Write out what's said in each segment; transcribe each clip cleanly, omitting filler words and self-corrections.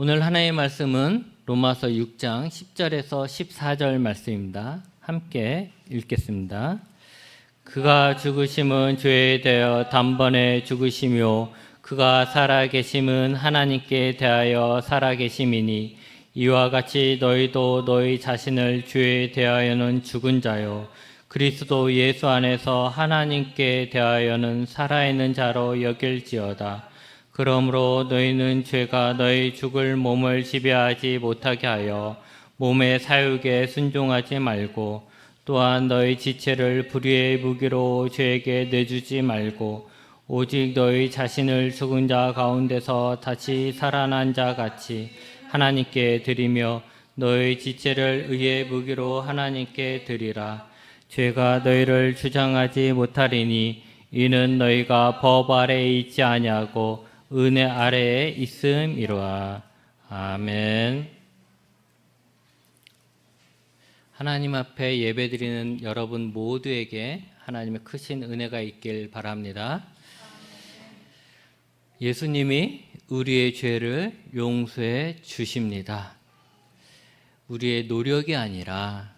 오늘 하나의 말씀은 로마서 6장 10절에서 14절 말씀입니다. 함께 읽겠습니다. 그가 죽으심은 죄에 대하여 단번에 죽으시며 그가 살아계심은 하나님께 대하여 살아계심이니 이와 같이 너희도 너희 자신을 죄에 대하여는 죽은 자요 그리스도 예수 안에서 하나님께 대하여는 살아있는 자로 여길지어다. 그러므로 너희는 죄가 너희 죽을 몸을 지배하지 못하게 하여 몸의 사욕에 순종하지 말고 또한 너희 지체를 불의의 무기로 죄에게 내주지 말고 오직 너희 자신을 죽은 자 가운데서 다시 살아난 자 같이 하나님께 드리며 너희 지체를 의의 무기로 하나님께 드리라. 죄가 너희를 주장하지 못하리니 이는 너희가 법 아래에 있지 아니하고 은혜 아래에 있음이로라. 아멘. 하나님 앞에 예배드리는 여러분 모두에게 하나님의 크신 은혜가 있길 바랍니다. 예수님이 우리의 죄를 용서해 주십니다. 우리의 노력이 아니라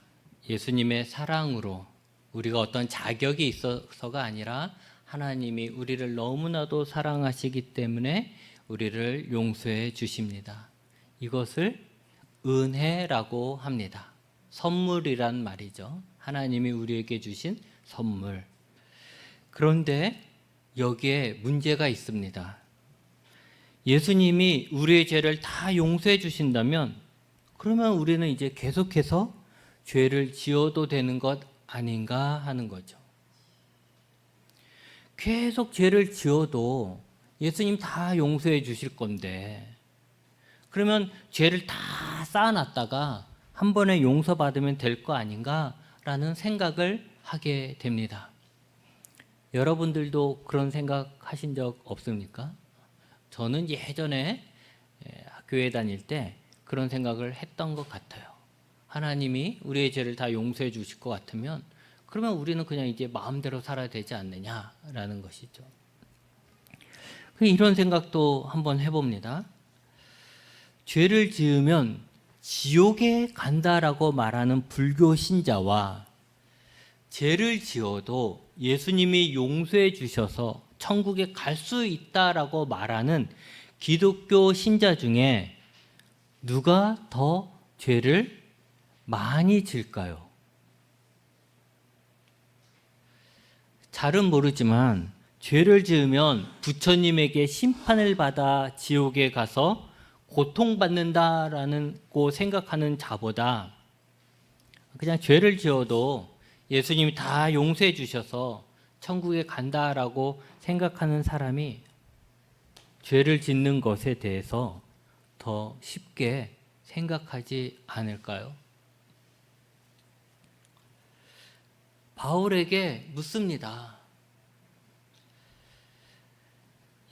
예수님의 사랑으로, 우리가 어떤 자격이 있어서가 아니라 하나님이 우리를 너무나도 사랑하시기 때문에 우리를 용서해 주십니다. 이것을 은혜라고 합니다. 선물이란 말이죠. 하나님이 우리에게 주신 선물. 그런데 여기에 문제가 있습니다. 예수님이 우리의 죄를 다 용서해 주신다면 그러면 우리는 이제 계속해서 죄를 지어도 되는 것 아닌가 하는 거죠. 계속 죄를 지어도 예수님 다 용서해 주실 건데 그러면 죄를 다 쌓아놨다가 한 번에 용서받으면 될 거 아닌가라는 생각을 하게 됩니다. 여러분들도 그런 생각 하신 적 없습니까? 저는 예전에 교회 다닐 때 그런 생각을 했던 것 같아요. 하나님이 우리의 죄를 다 용서해 주실 것 같으면 그러면 우리는 그냥 이제 마음대로 살아야 되지 않느냐라는 것이죠. 이런 생각도 한번 해봅니다. 죄를 지으면 지옥에 간다라고 말하는 불교 신자와 죄를 지어도 예수님이 용서해 주셔서 천국에 갈 수 있다라고 말하는 기독교 신자 중에 누가 더 죄를 많이 질까요? 잘은 모르지만 죄를 지으면 부처님에게 심판을 받아 지옥에 가서 고통받는다라고 생각하는 자보다 그냥 죄를 지어도 예수님이 다 용서해 주셔서 천국에 간다라고 생각하는 사람이 죄를 짓는 것에 대해서 더 쉽게 생각하지 않을까요? 바울에게 묻습니다.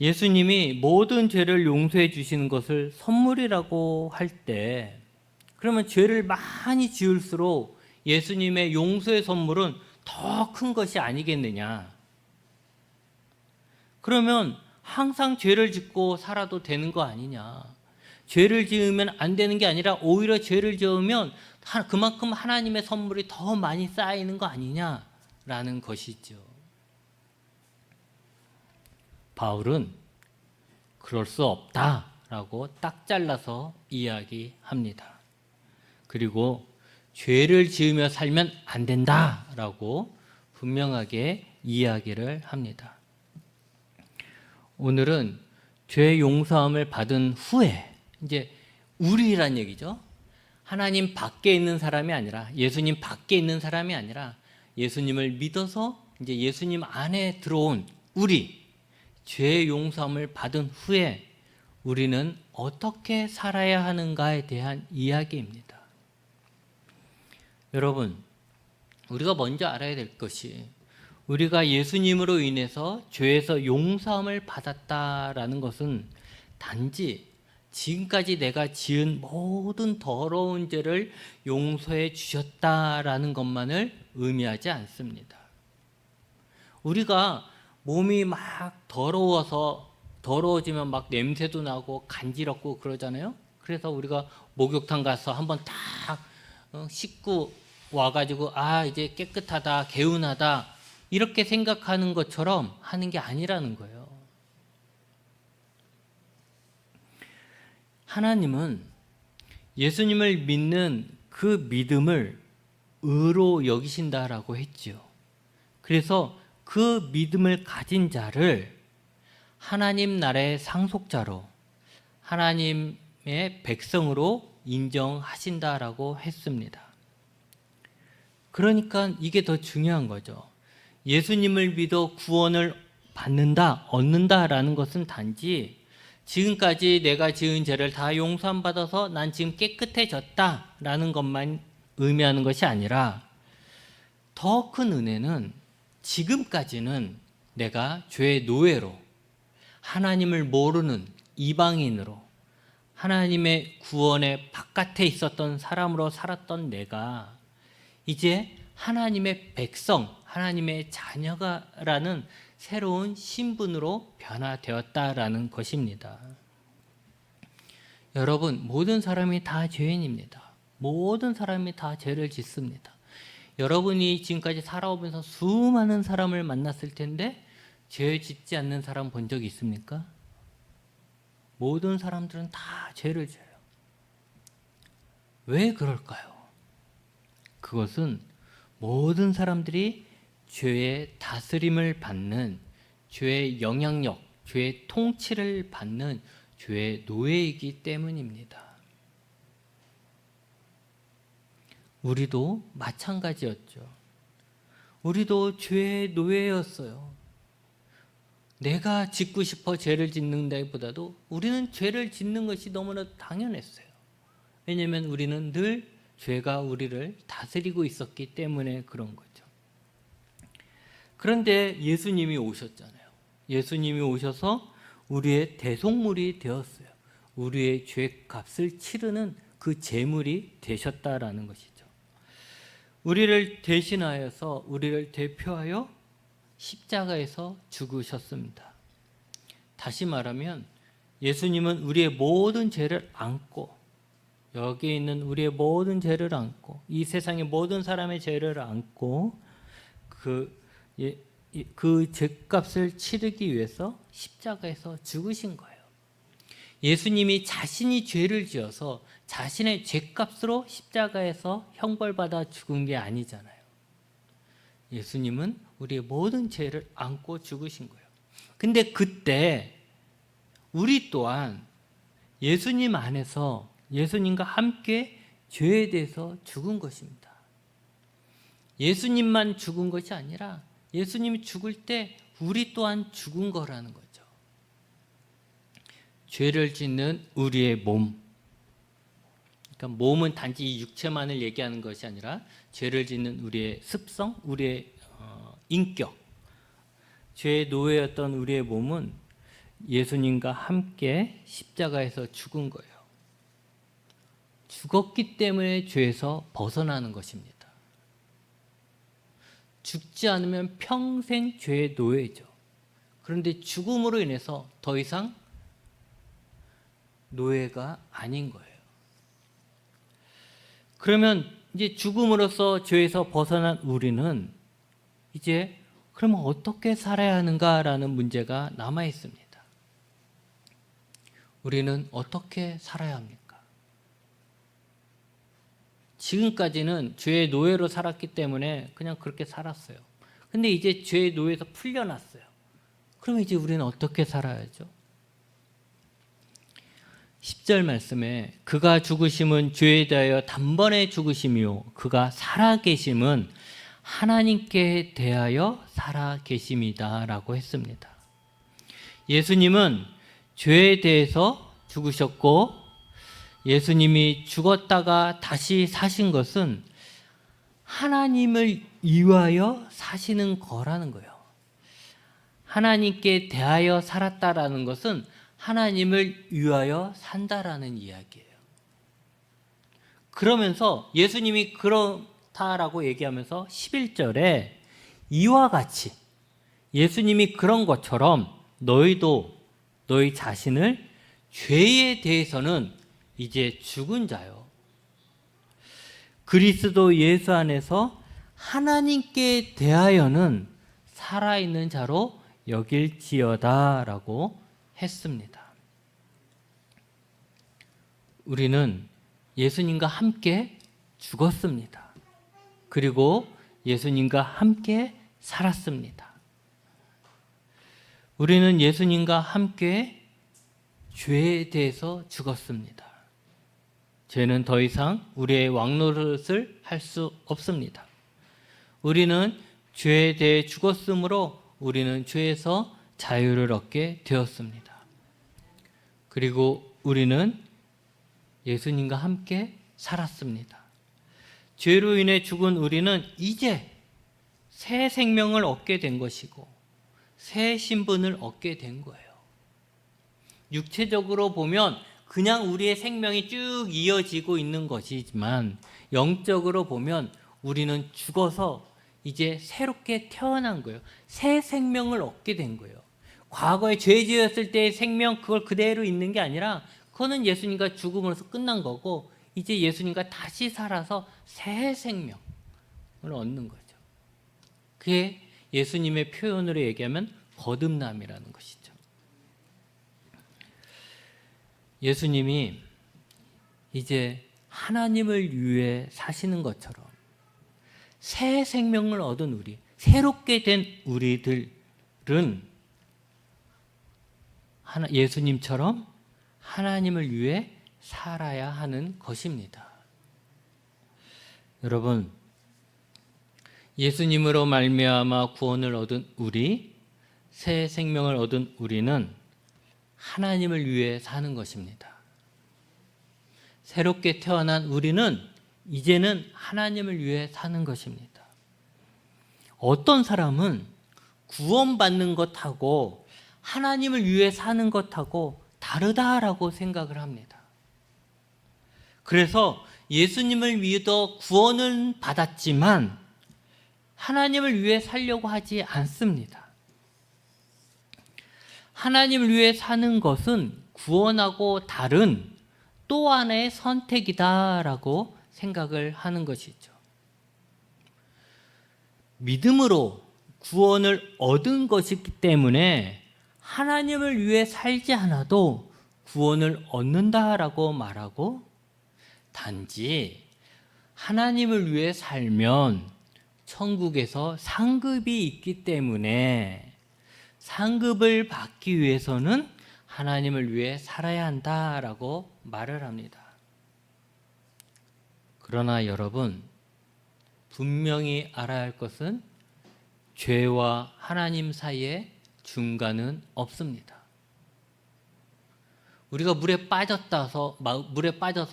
예수님이 모든 죄를 용서해 주시는 것을 선물이라고 할 때 그러면 죄를 많이 지을수록 예수님의 용서의 선물은 더 큰 것이 아니겠느냐. 그러면 항상 죄를 짓고 살아도 되는 거 아니냐. 죄를 지으면 안 되는 게 아니라 오히려 죄를 지으면 그만큼 하나님의 선물이 더 많이 쌓이는 거 아니냐라는 것이죠. 바울은 그럴 수 없다라고 딱 잘라서 이야기합니다. 그리고 죄를 지으며 살면 안 된다라고 분명하게 이야기를 합니다. 오늘은 죄 용서함을 받은 후에 이제 우리란 얘기죠. 하나님 밖에 있는 사람이 아니라 예수님 밖에 있는 사람이 아니라 예수님을 믿어서 이제 예수님 안에 들어온 우리 죄 용서함을 받은 후에 우리는 어떻게 살아야 하는가에 대한 이야기입니다. 여러분, 우리가 먼저 알아야 될 것이 우리가 예수님으로 인해서 죄에서 용서함을 받았다라는 것은 단지 지금까지 내가 지은 모든 더러운 죄를 용서해 주셨다라는 것만을 의미하지 않습니다. 우리가 몸이 막 더러워지면 막 냄새도 나고 간지럽고 그러잖아요. 그래서 우리가 목욕탕 가서 한번 딱 씻고 와가지고 이제 깨끗하다, 개운하다 이렇게 생각하는 것처럼 하는 게 아니라는 거예요. 하나님은 예수님을 믿는 그 믿음을 의로 여기신다라고 했지요. 그래서 그 믿음을 가진 자를 하나님 나라의 상속자로, 하나님의 백성으로 인정하신다라고 했습니다. 그러니까 이게 더 중요한 거죠. 예수님을 믿어 구원을 받는다, 얻는다라는 것은 단지 지금까지 내가 지은 죄를 다 용서받아서 난 지금 깨끗해졌다라는 것만 의미하는 것이 아니라 더 큰 은혜는 지금까지는 내가 죄의 노예로 하나님을 모르는 이방인으로 하나님의 구원의 바깥에 있었던 사람으로 살았던 내가 이제 하나님의 백성, 하나님의 자녀가라는 새로운 신분으로 변화되었다라는 것입니다. 여러분, 모든 사람이 다 죄인입니다. 모든 사람이 다 죄를 짓습니다. 여러분이 지금까지 살아오면서 수많은 사람을 만났을 텐데 죄 짓지 않는 사람 본 적 있습니까? 모든 사람들은 다 죄를 져요. 왜 그럴까요? 그것은 모든 사람들이 죄의 다스림을 받는, 죄의 영향력, 죄의 통치를 받는 죄의 노예이기 때문입니다. 우리도 마찬가지였죠. 우리도 죄의 노예였어요. 내가 짓고 싶어 죄를 짓는다기보다도 우리는 죄를 짓는 것이 너무나 당연했어요. 왜냐하면 우리는 늘 죄가 우리를 다스리고 있었기 때문에 그런 거죠. 그런데 예수님이 오셨잖아요. 예수님이 오셔서 우리의 대속물이 되었어요. 우리의 죄값을 치르는 그 제물이 되셨다라는 것이죠. 우리를 대신하여서, 우리를 대표하여 십자가에서 죽으셨습니다. 다시 말하면 예수님은 우리의 모든 죄를 안고, 여기 있는 우리의 모든 죄를 안고, 이 세상의 모든 사람의 죄를 안고 그 죄값을 치르기 위해서 십자가에서 죽으신 거예요. 예수님이 자신이 죄를 지어서 자신의 죄값으로 십자가에서 형벌받아 죽은 게 아니잖아요. 예수님은 우리의 모든 죄를 안고 죽으신 거예요. 근데 그때 우리 또한 예수님 안에서 예수님과 함께 죄에 대해서 죽은 것입니다. 예수님만 죽은 것이 아니라 예수님이 죽을 때 우리 또한 죽은 거라는 거죠. 죄를 짓는 우리의 몸. 그러니까 몸은 단지 이 육체만을 얘기하는 것이 아니라 죄를 짓는 우리의 습성, 우리의 인격. 죄의 노예였던 우리의 몸은 예수님과 함께 십자가에서 죽은 거예요. 죽었기 때문에 죄에서 벗어나는 것입니다. 죽지 않으면 평생 죄의 노예죠. 그런데 죽음으로 인해서 더 이상 노예가 아닌 거예요. 그러면 이제 죽음으로써 죄에서 벗어난 우리는 이제 그러면 어떻게 살아야 하는가라는 문제가 남아 있습니다. 우리는 어떻게 살아야 합니까? 지금까지는 죄의 노예로 살았기 때문에 그냥 그렇게 살았어요. 근데 이제 죄의 노예에서 풀려났어요. 그러면 이제 우리는 어떻게 살아야죠? 10절 말씀에 그가 죽으심은 죄에 대하여 단번에 죽으심이요 그가 살아계심은 하나님께 대하여 살아계심이다 라고 했습니다. 예수님은 죄에 대해서 죽으셨고 예수님이 죽었다가 다시 사신 것은 하나님을 위하여 사시는 거라는 거예요. 하나님께 대하여 살았다라는 것은 하나님을 위하여 산다라는 이야기예요. 그러면서 예수님이 그렇다라고 얘기하면서 11절에 이와 같이 예수님이 그런 것처럼 너희도 너희 자신을 죄에 대해서는 이제 죽은 자요. 그리스도 예수 안에서 하나님께 대하여는 살아있는 자로 여길지어다라고 했습니다. 우리는 예수님과 함께 죽었습니다. 그리고 예수님과 함께 살았습니다. 우리는 예수님과 함께 죄에 대해서 죽었습니다. 죄는 더 이상 우리의 왕노릇을 할 수 없습니다. 우리는 죄에 대해 죽었으므로 우리는 죄에서 자유를 얻게 되었습니다. 그리고 우리는 예수님과 함께 살았습니다. 죄로 인해 죽은 우리는 이제 새 생명을 얻게 된 것이고 새 신분을 얻게 된 거예요. 육체적으로 보면 그냥 우리의 생명이 쭉 이어지고 있는 것이지만 영적으로 보면 우리는 죽어서 이제 새롭게 태어난 거예요. 새 생명을 얻게 된 거예요. 과거에 죄 지었을 때의 생명 그걸 그대로 있는 게 아니라 그거는 예수님과 죽음으로써 끝난 거고 이제 예수님과 다시 살아서 새 생명을 얻는 거죠. 그게 예수님의 표현으로 얘기하면 거듭남이라는 것이죠. 예수님이 이제 하나님을 위해 사시는 것처럼 새 생명을 얻은 우리, 새롭게 된 우리들은 예수님처럼 하나님을 위해 살아야 하는 것입니다. 여러분, 예수님으로 말미암아 구원을 얻은 우리, 새 생명을 얻은 우리는 하나님을 위해 사는 것입니다. 새롭게 태어난 우리는 이제는 하나님을 위해 사는 것입니다. 어떤 사람은 구원받는 것하고 하나님을 위해 사는 것하고 다르다라고 생각을 합니다. 그래서 예수님을 믿어 구원을 받았지만 하나님을 위해 살려고 하지 않습니다. 하나님을 위해 사는 것은 구원하고 다른 또 하나의 선택이다라고 생각을 하는 것이죠. 믿음으로 구원을 얻은 것이기 때문에 하나님을 위해 살지 않아도 구원을 얻는다라고 말하고, 단지 하나님을 위해 살면 천국에서 상급이 있기 때문에 상급을 받기 위해서는 하나님을 위해 살아야 한다라고 말을 합니다. 그러나 여러분, 분명히 알아야 할 것은 죄와 하나님 사이에 중간은 없습니다. 우리가 물에 빠져서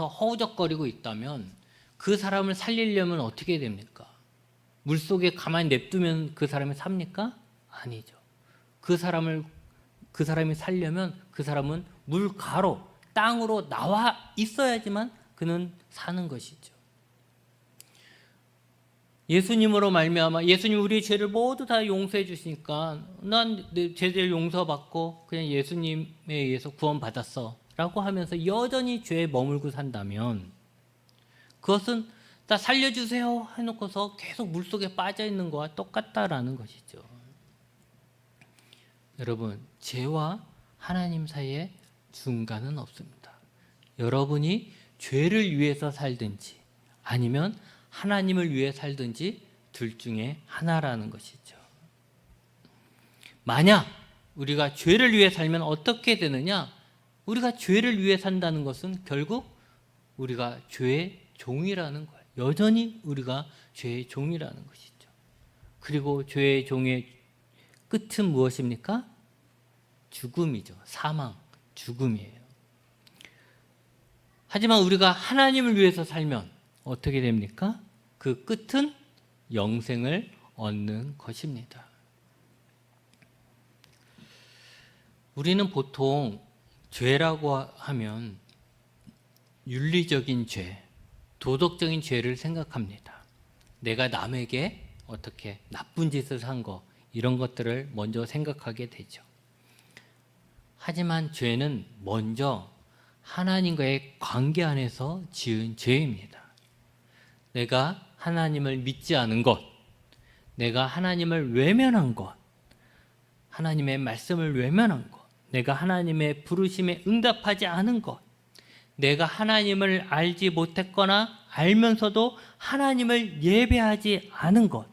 허우적거리고 있다면 그 사람을 살리려면 어떻게 됩니까? 물속에 가만히 냅두면 그 사람이 삽니까? 아니죠. 그 사람이 살려면 그 사람은 물가로, 땅으로 나와 있어야지만 그는 사는 것이죠. 예수님으로 말미암아 예수님 우리의 죄를 모두 다 용서해 주시니까 난 내 죄를 용서받고 그냥 예수님에 의해서 구원받았어 라고 하면서 여전히 죄에 머물고 산다면 그것은 나 살려주세요 해놓고서 계속 물속에 빠져있는 거와 똑같다라는 것이죠. 여러분, 죄와 하나님 사이에 중간은 없습니다. 여러분이 죄를 위해서 살든지 아니면 하나님을 위해 살든지 둘 중에 하나라는 것이죠. 만약 우리가 죄를 위해 살면 어떻게 되느냐? 우리가 죄를 위해 산다는 것은 결국 우리가 죄의 종이라는 거예요. 여전히 우리가 죄의 종이라는 것이죠. 그리고 죄의 종의 끝은 무엇입니까? 죽음이죠. 사망, 죽음이에요. 하지만 우리가 하나님을 위해서 살면 어떻게 됩니까? 그 끝은 영생을 얻는 것입니다. 우리는 보통 죄라고 하면 윤리적인 죄, 도덕적인 죄를 생각합니다. 내가 남에게 어떻게 나쁜 짓을 한 거, 이런 것들을 먼저 생각하게 되죠. 하지만 죄는 먼저 하나님과의 관계 안에서 지은 죄입니다. 내가 하나님을 믿지 않은 것, 내가 하나님을 외면한 것, 하나님의 말씀을 외면한 것, 내가 하나님의 부르심에 응답하지 않은 것, 내가 하나님을 알지 못했거나 알면서도 하나님을 예배하지 않은 것,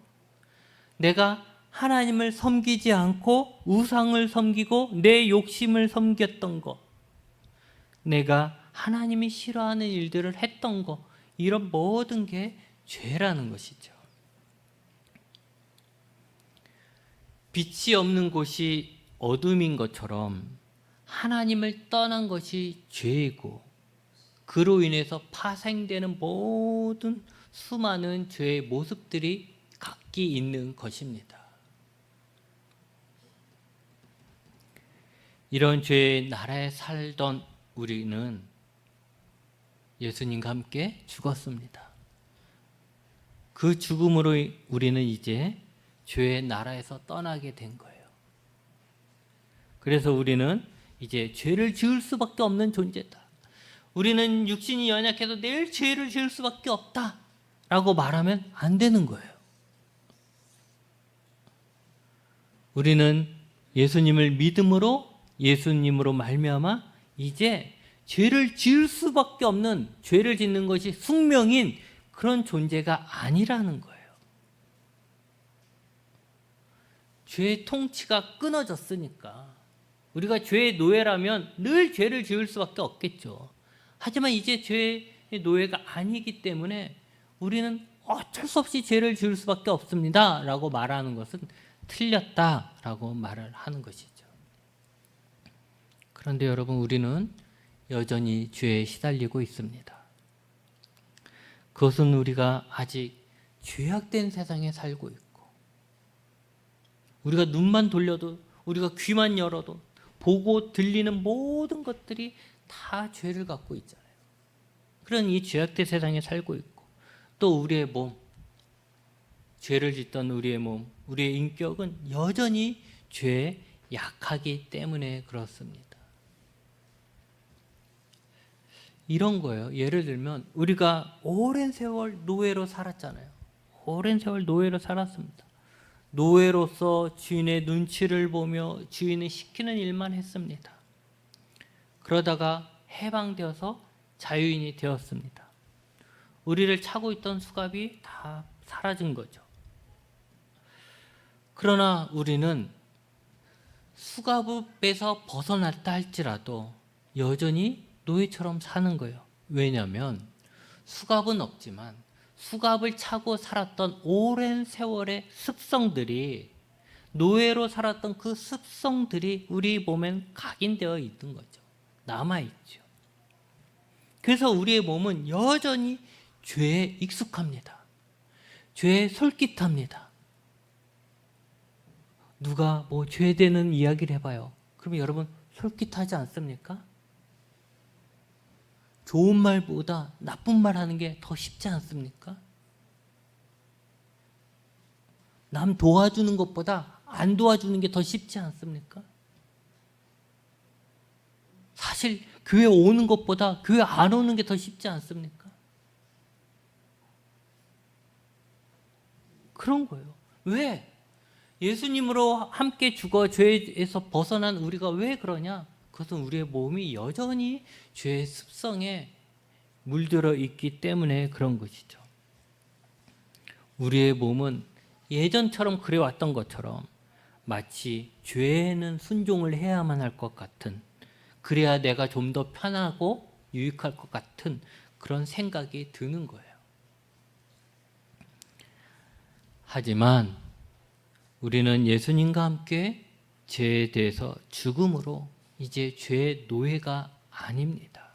내가 하나님을 섬기지 않고 우상을 섬기고 내 욕심을 섬겼던 것, 내가 하나님이 싫어하는 일들을 했던 것, 이런 모든 게 죄라는 것이죠. 빛이 없는 곳이 어둠인 것처럼 하나님을 떠난 것이 죄이고, 그로 인해서 파생되는 모든 수많은 죄의 모습들이 각기 있는 것입니다. 이런 죄의 나라에 살던 우리는 예수님과 함께 죽었습니다. 그 죽음으로 우리는 이제 죄의 나라에서 떠나게 된 거예요. 그래서 우리는 이제 죄를 지을 수밖에 없는 존재다. 우리는 육신이 연약해도 내일 죄를 지을 수밖에 없다라고 말하면 안 되는 거예요. 우리는 예수님을 믿음으로, 예수님으로 말미암아 이제 죄를 지을 수밖에 없는, 죄를 짓는 것이 숙명인 그런 존재가 아니라는 거예요. 죄의 통치가 끊어졌으니까 우리가 죄의 노예라면 늘 죄를 지을 수밖에 없겠죠. 하지만 이제 죄의 노예가 아니기 때문에 우리는 어쩔 수 없이 죄를 지을 수밖에 없습니다 라고 말하는 것은 틀렸다라고 말을 하는 것이죠. 그런데 여러분, 우리는 여전히 죄에 시달리고 있습니다. 그것은 우리가 아직 죄악된 세상에 살고 있고, 우리가 눈만 돌려도, 우리가 귀만 열어도 보고 들리는 모든 것들이 다 죄를 갖고 있잖아요. 그런 이 죄악된 세상에 살고 있고, 또 우리의 몸, 죄를 짓던 우리의 몸, 우리의 인격은 여전히 죄에 약하기 때문에 그렇습니다. 이런 거예요. 예를 들면 우리가 오랜 세월 노예로 살았잖아요. 오랜 세월 노예로 살았습니다. 노예로서 주인의 눈치를 보며 주인이 시키는 일만 했습니다. 그러다가 해방되어서 자유인이 되었습니다. 우리를 차고 있던 수갑이 다 사라진 거죠. 그러나 우리는 수갑에서 벗어났다 할지라도 여전히 노예처럼 사는 거예요. 왜냐하면 수갑은 없지만 수갑을 차고 살았던 오랜 세월의 습성들이, 노예로 살았던 그 습성들이 우리 몸엔 각인되어 있는 거죠. 남아있죠. 그래서 우리의 몸은 여전히 죄에 익숙합니다. 죄에 솔깃합니다. 누가 뭐 죄되는 이야기를 해봐요. 그러면 여러분 솔깃하지 않습니까? 좋은 말보다 나쁜 말 하는 게 더 쉽지 않습니까? 남 도와주는 것보다 안 도와주는 게 더 쉽지 않습니까? 사실 교회 오는 것보다 교회 안 오는 게 더 쉽지 않습니까? 그런 거예요. 왜? 예수님으로 함께 죽어 죄에서 벗어난 우리가 왜 그러냐? 그것은 우리의 몸이 여전히 죄의 습성에 물들어 있기 때문에 그런 것이죠. 우리의 몸은 예전처럼 그래왔던 것처럼 마치 죄에는 순종을 해야만 할 것 같은, 그래야 내가 좀 더 편하고 유익할 것 같은 그런 생각이 드는 거예요. 하지만 우리는 예수님과 함께 죄에 대해서 죽음으로 이제 죄의 노예가 아닙니다.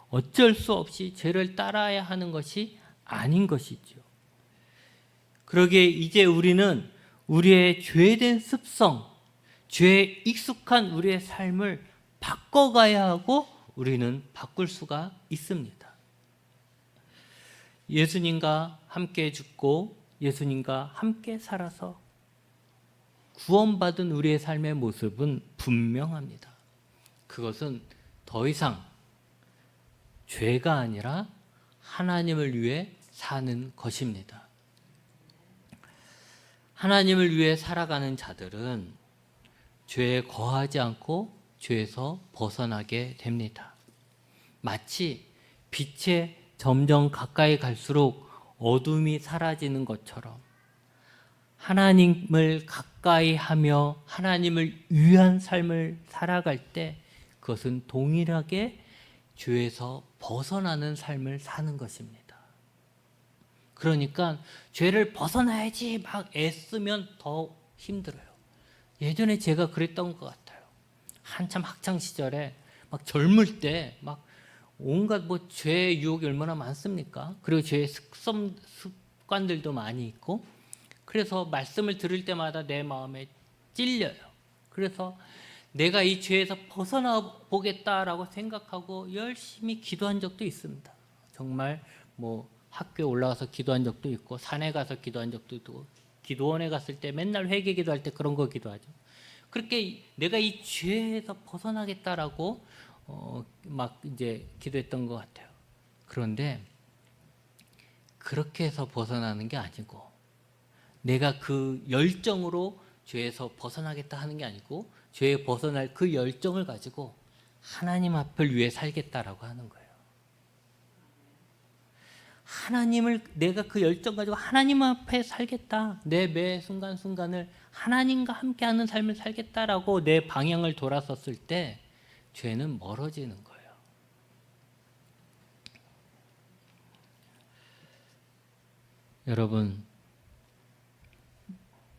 어쩔 수 없이 죄를 따라야 하는 것이 아닌 것이죠. 그러기에 이제 우리는 우리의 죄된 습성, 죄에 익숙한 우리의 삶을 바꿔가야 하고 우리는 바꿀 수가 있습니다. 예수님과 함께 죽고 예수님과 함께 살아서 구원받은 우리의 삶의 모습은 분명합니다. 그것은 더 이상 죄가 아니라 하나님을 위해 사는 것입니다. 하나님을 위해 살아가는 자들은 죄에 거하지 않고 죄에서 벗어나게 됩니다. 마치 빛에 점점 가까이 갈수록 어둠이 사라지는 것처럼 하나님을 가까이 하며 하나님을 위한 삶을 살아갈 때 그것은 동일하게 죄에서 벗어나는 삶을 사는 것입니다. 그러니까 죄를 벗어나야지 막 애쓰면 더 힘들어요. 예전에 제가 그랬던 것 같아요. 한참 학창 시절에 막 젊을 때 막 온갖 뭐 죄의 유혹이 얼마나 많습니까? 그리고 죄의 습관들도 많이 있고, 그래서 말씀을 들을 때마다 내 마음에 찔려요. 그래서 내가 이 죄에서 벗어나 보겠다라고 생각하고 열심히 기도한 적도 있습니다. 정말 뭐 학교에 올라가서 기도한 적도 있고, 산에 가서 기도한 적도 있고, 기도원에 갔을 때 맨날 회개 기도할 때 그런 거 기도하죠. 그렇게 내가 이 죄에서 벗어나겠다라고 막 이제 기도했던 것 같아요. 그런데 그렇게 해서 벗어나는 게 아니고, 내가 그 열정으로 죄에서 벗어나겠다 하는 게 아니고, 죄에 벗어날 그 열정을 가지고 하나님 앞을 위해 살겠다라고 하는 거예요. 하나님을, 내가 그 열정 가지고 하나님 앞에 살겠다, 내 매 순간순간을 하나님과 함께하는 삶을 살겠다라고 내 방향을 돌아섰을 때 죄는 멀어지는 거예요. 여러분,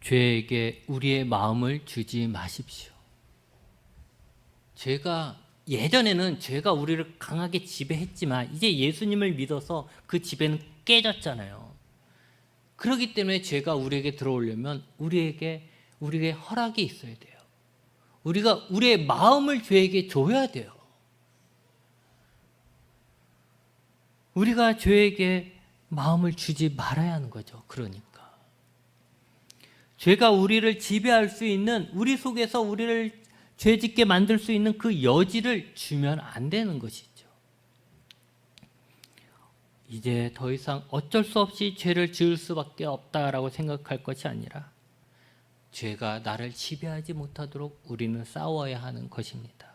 죄에게 우리의 마음을 주지 마십시오. 예전에는 죄가 우리를 강하게 지배했지만 이제 예수님을 믿어서 그 지배는 깨졌잖아요. 그렇기 때문에 죄가 우리에게 들어오려면 우리에게 허락이 있어야 돼요. 우리가 우리의 마음을 죄에게 줘야 돼요. 우리가 죄에게 마음을 주지 말아야 하는 거죠. 그러니까 죄가 우리를 지배할 수 있는, 우리 속에서 우리를 죄짓게 만들 수 있는 그 여지를 주면 안 되는 것이죠. 이제 더 이상 어쩔 수 없이 죄를 지을 수밖에 없다라고 생각할 것이 아니라 죄가 나를 지배하지 못하도록 우리는 싸워야 하는 것입니다.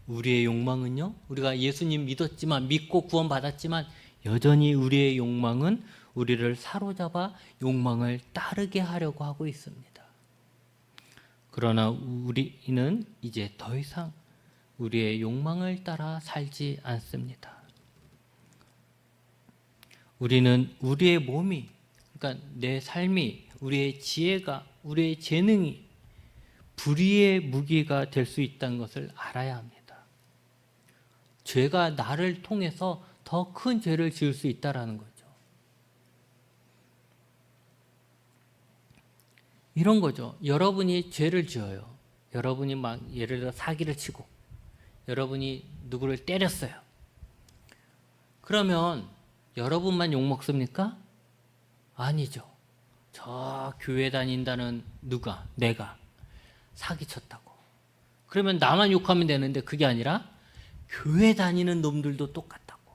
우리의 욕망은요, 우리가 예수님 믿고 구원받았지만 여전히 우리의 욕망은 우리를 사로잡아 욕망을 따르게 하려고 하고 있습니다. 그러나 우리는 이제 더 이상 우리의 욕망을 따라 살지 않습니다. 우리는 우리의 몸이, 그러니까 내 삶이, 우리의 지혜가, 우리의 재능이 불의의 무기가 될 수 있다는 것을 알아야 합니다. 죄가 나를 통해서 더 큰 죄를 지을 수 있다는 거죠. 이런 거죠. 여러분이 죄를 지어요. 여러분이 막 예를 들어 사기를 치고 여러분이 누구를 때렸어요. 그러면 여러분만 욕먹습니까? 아니죠. 저 교회 다닌다는 내가 사기쳤다고. 그러면 나만 욕하면 되는데 그게 아니라 교회 다니는 놈들도 똑같다고.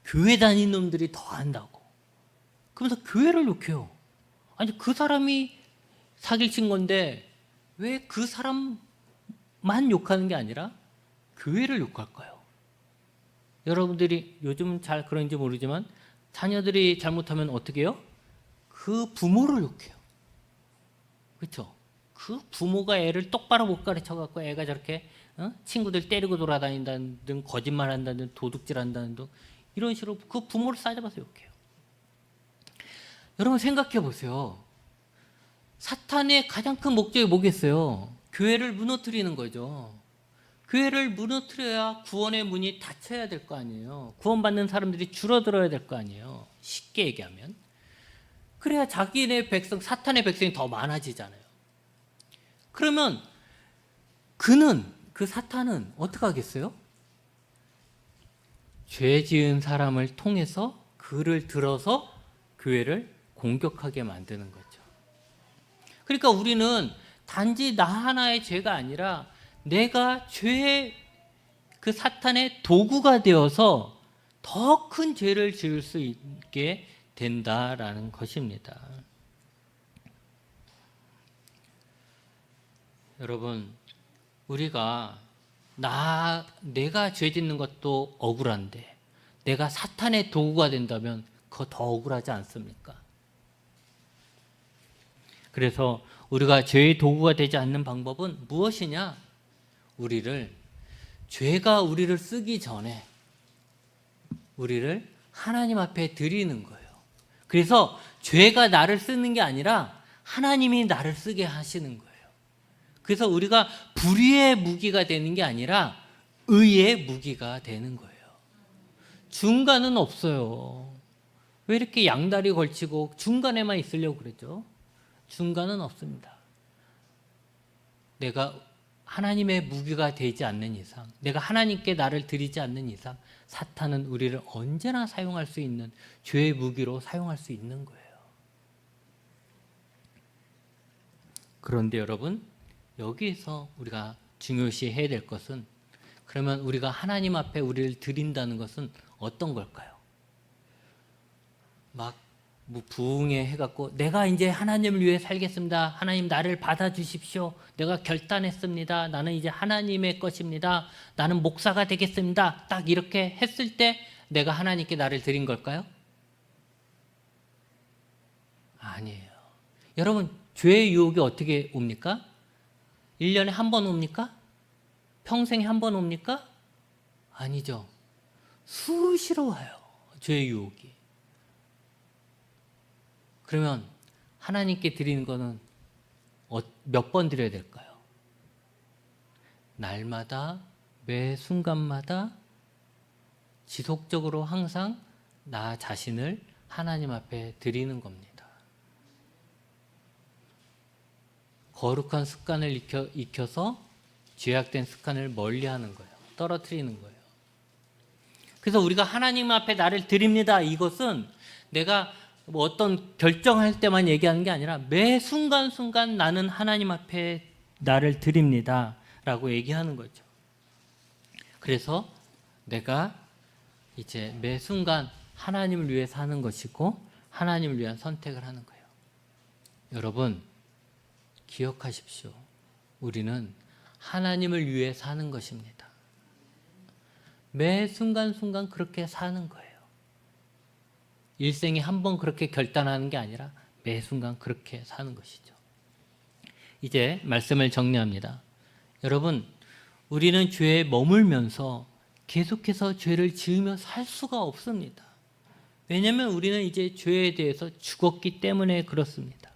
교회 다니는 놈들이 더 한다고. 그러면서 교회를 욕해요. 아니, 그 사람이 사기를 친 건데 왜 그 사람만 욕하는 게 아니라 교회를 욕할까요? 여러분들이 요즘은 잘 그런지 모르지만 자녀들이 잘못하면 어떻게 해요? 그 부모를 욕해요. 그렇죠? 그 부모가 애를 똑바로 못 가르쳐갖고 애가 저렇게 친구들 때리고 돌아다닌다는 등, 거짓말한다는 등, 도둑질한다는 등, 이런 식으로 그 부모를 싸잡아서 욕해요. 여러분 생각해 보세요. 사탄의 가장 큰 목적이 뭐겠어요? 교회를 무너뜨리는 거죠. 교회를 무너뜨려야 구원의 문이 닫혀야 될 거 아니에요. 구원받는 사람들이 줄어들어야 될 거 아니에요. 쉽게 얘기하면. 그래야 자기네 백성, 사탄의 백성이 더 많아지잖아요. 그러면 그 사탄은 어떻게 하겠어요? 죄 지은 사람을 통해서 그를 들어서 교회를 공격하게 만드는 거죠. 그러니까 우리는 단지 나 하나의 죄가 아니라 내가 죄에 그 사탄의 도구가 되어서 더 큰 죄를 지을 수 있게 된다라는 것입니다. 여러분, 우리가 내가 죄 짓는 것도 억울한데 내가 사탄의 도구가 된다면 그거 더 억울하지 않습니까? 그래서 우리가 죄의 도구가 되지 않는 방법은 무엇이냐? 죄가 우리를 쓰기 전에 우리를 하나님 앞에 드리는 거예요. 그래서 죄가 나를 쓰는 게 아니라 하나님이 나를 쓰게 하시는 거예요. 그래서 우리가 불의의 무기가 되는 게 아니라 의의 무기가 되는 거예요. 중간은 없어요. 왜 이렇게 양다리 걸치고 중간에만 있으려고 그러죠? 중간은 없습니다. 내가 하나님의 무기가 되지 않는 이상, 내가 하나님께 나를 드리지 않는 이상 사탄은 우리를 언제나 사용할 수 있는 죄의 무기로 사용할 수 있는 거예요. 그런데 여러분, 여기에서 우리가 중요시 해야 될 것은, 그러면 우리가 하나님 앞에 우리를 드린다는 것은 어떤 걸까요? 부흥회 해갖고 내가 이제 하나님을 위해 살겠습니다. 하나님 나를 받아주십시오. 내가 결단했습니다. 나는 이제 하나님의 것입니다. 나는 목사가 되겠습니다. 딱 이렇게 했을 때 내가 하나님께 나를 드린 걸까요? 아니에요. 여러분, 죄의 유혹이 어떻게 옵니까? 1년에 한 번 옵니까? 평생에 한 번 옵니까? 아니죠. 수시로 와요. 죄의 유혹이. 그러면 하나님께 드리는 거는 몇 번 드려야 될까요? 날마다, 매 순간마다 지속적으로 항상 나 자신을 하나님 앞에 드리는 겁니다. 거룩한 습관을 익혀서 죄악된 습관을 멀리하는 거예요. 떨어뜨리는 거예요. 그래서 우리가 하나님 앞에 나를 드립니다. 이것은 내가 어떤 결정할 때만 얘기하는 게 아니라 매 순간순간 나는 하나님 앞에 나를 드립니다 라고 얘기하는 거죠. 그래서 내가 이제 매 순간 하나님을 위해 사는 것이고 하나님을 위한 선택을 하는 거예요. 여러분, 기억하십시오. 우리는 하나님을 위해 사는 것입니다. 매 순간순간 그렇게 사는 거예요. 일생에 한 번 그렇게 결단하는 게 아니라 매 순간 그렇게 사는 것이죠. 이제 말씀을 정리합니다. 여러분, 우리는 죄에 머물면서 계속해서 죄를 지으며 살 수가 없습니다. 왜냐하면 우리는 이제 죄에 대해서 죽었기 때문에 그렇습니다.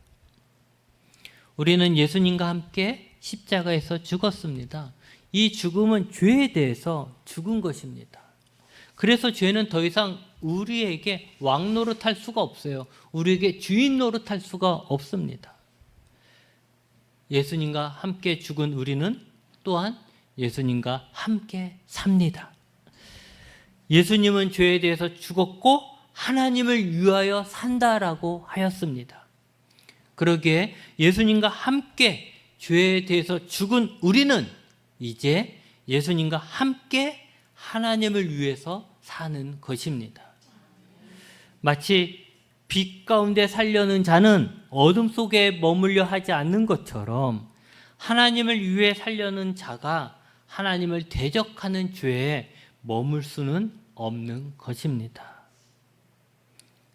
우리는 예수님과 함께 십자가에서 죽었습니다. 이 죽음은 죄에 대해서 죽은 것입니다. 그래서 죄는 더 이상 우리에게 왕 노릇할 수가 없어요. 우리에게 주인 노릇할 수가 없습니다. 예수님과 함께 죽은 우리는 또한 예수님과 함께 삽니다. 예수님은 죄에 대해서 죽었고 하나님을 위하여 산다라고 하였습니다. 그러기에 예수님과 함께 죄에 대해서 죽은 우리는 이제 예수님과 함께 하나님을 위해서 사는 것입니다. 마치 빛 가운데 살려는 자는 어둠 속에 머물려 하지 않는 것처럼 하나님을 위해 살려는 자가 하나님을 대적하는 죄에 머물 수는 없는 것입니다.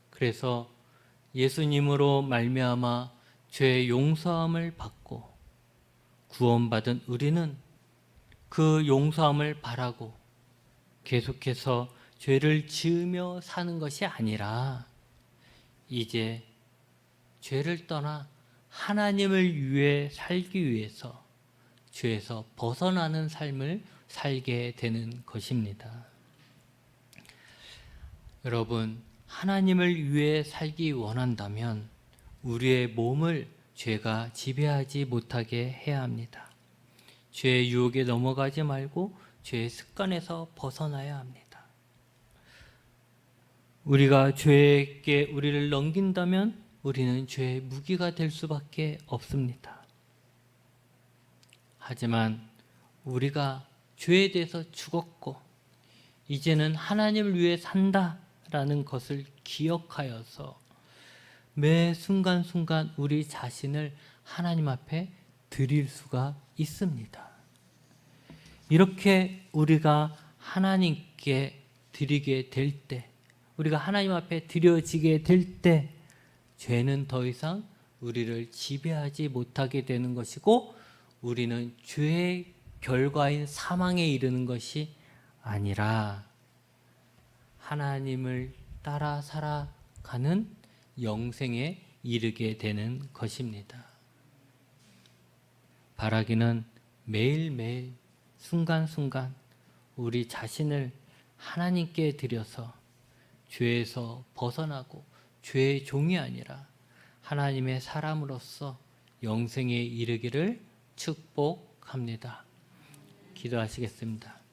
그래서 예수님으로 말미암아 죄의 용서함을 받고 구원받은 우리는 그 용서함을 바라고 계속해서 죄를 지으며 사는 것이 아니라 이제 죄를 떠나 하나님을 위해 살기 위해서 죄에서 벗어나는 삶을 살게 되는 것입니다. 여러분, 하나님을 위해 살기 원한다면 우리의 몸을 죄가 지배하지 못하게 해야 합니다. 죄의 유혹에 넘어가지 말고 죄의 습관에서 벗어나야 합니다. 우리가 죄에게 우리를 넘긴다면 우리는 죄의 무기가 될 수밖에 없습니다. 하지만 우리가 죄에 대해서 죽었고 이제는 하나님을 위해 산다라는 것을 기억하여서 매 순간순간 우리 자신을 하나님 앞에 드릴 수가 있습니다. 이렇게 우리가 하나님께 드리게 될 때, 우리가 하나님 앞에 드려지게 될 때 죄는 더 이상 우리를 지배하지 못하게 되는 것이고 우리는 죄의 결과인 사망에 이르는 것이 아니라 하나님을 따라 살아가는 영생에 이르게 되는 것입니다. 바라기는 매일매일 순간순간 우리 자신을 하나님께 드려서 죄에서 벗어나고 죄의 종이 아니라 하나님의 사람으로서 영생에 이르기를 축복합니다. 기도하시겠습니다.